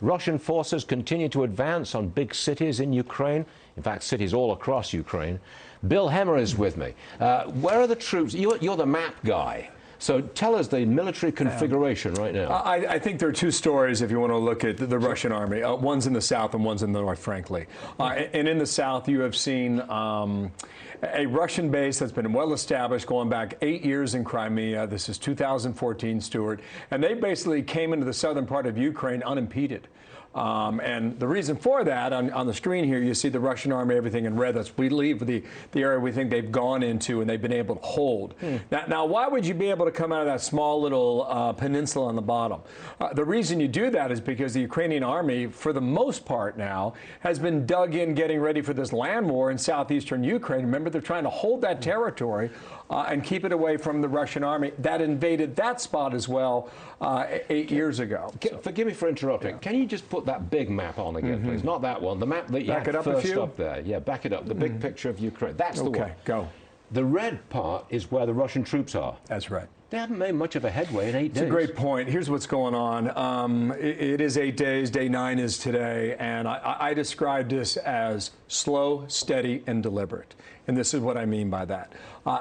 Russian forces continue to advance on big cities in Ukraine. In fact, cities all across Ukraine. Bill Hemmer is with me. Where are the troops? You're the map guy. So tell us the military configuration right now. I think there are two stories if you want to look at the Russian army. One's in the south and one's in the north, frankly. And in the south, you have seen a Russian base that's been well established going back 8 years in Crimea. This is 2014, Stuart. And they basically came into the southern part of Ukraine unimpeded. And the reason for that, on the screen here, you see the Russian army, everything in red. We leave the area we think they've gone into and they've been able to hold. Now, why would you be able to come out of that small little peninsula on the bottom? The reason you do that is because the Ukrainian army, for the most part now, has been dug in getting ready for this land war in southeastern Ukraine. Remember, they're trying to hold that territory and keep it away from the Russian army that invaded that spot as well 8 years ago. Forgive me for interrupting. Can you just put that big map on again, please? Not that one. The map that you had first up there. Yeah, back it up. The big picture of Ukraine. That's the one. Okay, go. The red part is where the Russian troops are. That's right. They haven't made much of a headway in 8 days. It's a great point. Here's what's going on. It is 8 days. Day 9 is today. And I describe this as slow, steady, and deliberate. And this is what I mean by that.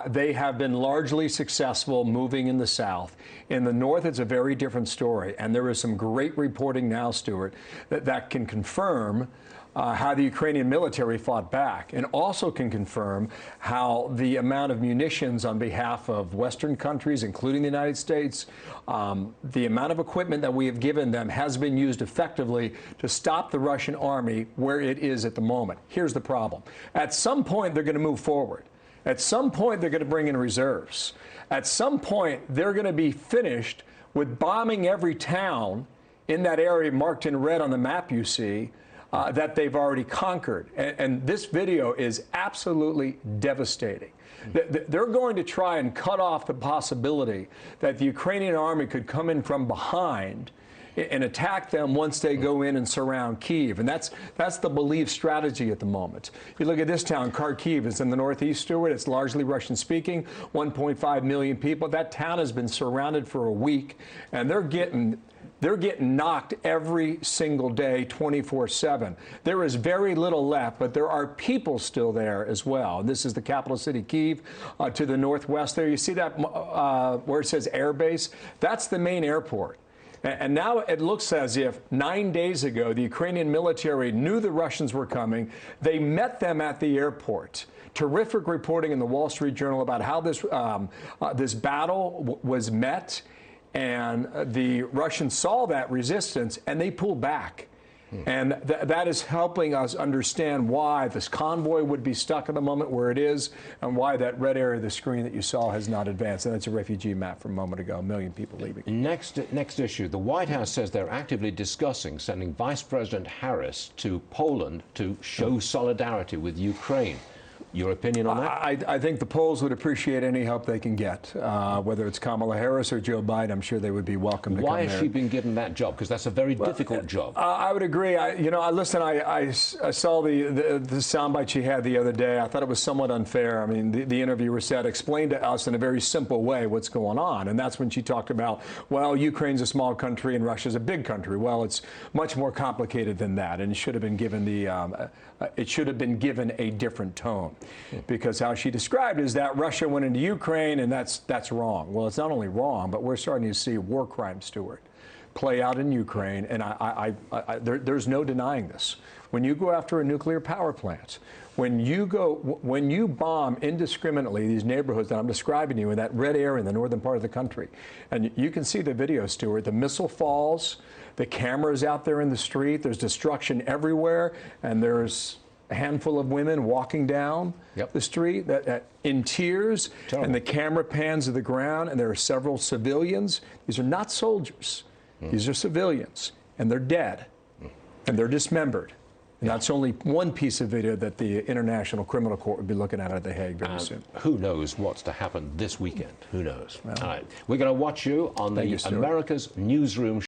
They have been largely successful moving in the south. In the north, it's a very different story. And there is some great reporting now, Stuart, that can confirm how the Ukrainian military fought back, and also can confirm how the amount of munitions on behalf of Western countries, including the United States, the amount of equipment that we have given them has been used effectively to stop the Russian army where it is at the moment. Here's the problem. At some point, they're going to move forward. At some point, they're going to bring in reserves. At some point, they're going to be finished with bombing every town in that area marked in red on the map you see, that they've already conquered. And this video is absolutely devastating. They're going to try and cut off the possibility that the Ukrainian army could come in from behind and attack them once they go in and surround Kyiv. And that's the believed strategy at the moment. You look at this town, Kyiv, it's in the northeast, Stuart. It's largely Russian-speaking, 1.5 million people. That town has been surrounded for a week, and they're getting knocked every single day, 24/7. There is very little left, but there are people still there as well. This is the capital city, Kyiv, to the northwest there. You see that where it says air base? That's the main airport. And now it looks as if 9 days ago, the Ukrainian military knew the Russians were coming. They met them at the airport. Terrific reporting in the Wall Street Journal about how this battle was met. And the Russians saw that resistance, and they pulled back. And that is helping us understand why this convoy would be stuck at the moment where it is, and why that red area of the screen that you saw has not advanced. And that's a refugee map from a moment ago, 1 million people leaving. Next issue. The White House says they're actively discussing sending Vice President Harris to Poland to show solidarity with Ukraine. Your opinion on that? I think the Poles would appreciate any help they can get, whether it's Kamala Harris or Joe Biden. I'm sure they would be welcome to come there. Why has she been given that job? Because that's a very difficult job. I would agree. Listen, I saw the soundbite she had the other day. I thought it was somewhat unfair. I mean, the interviewer said, explain to us in a very simple way what's going on. And that's when she talked about, well, Ukraine's a small country and Russia's a big country. Well, it's much more complicated than that. And it should have been given a different tone. Because how she described it is that Russia went into Ukraine, and that's wrong. Well, it's not only wrong, but we're starting to see war crimes, Stuart, play out in Ukraine, and there's no denying this. When you go after a nuclear power plant, when you bomb indiscriminately these neighborhoods that I'm describing to you in that red area in the northern part of the country, and you can see the video, Stuart, the missile falls, the cameras out there in the street, there's destruction everywhere, and there's a handful of women walking down the street in tears, and the camera pans to the ground, and there are several civilians. These are not soldiers. These are civilians, and they're dead, and they're dismembered. And that's only one piece of video that the International Criminal Court would be looking at The Hague very soon. Who knows what's to happen this weekend? Who knows? Well, all right. We're going to watch you on the America's Newsroom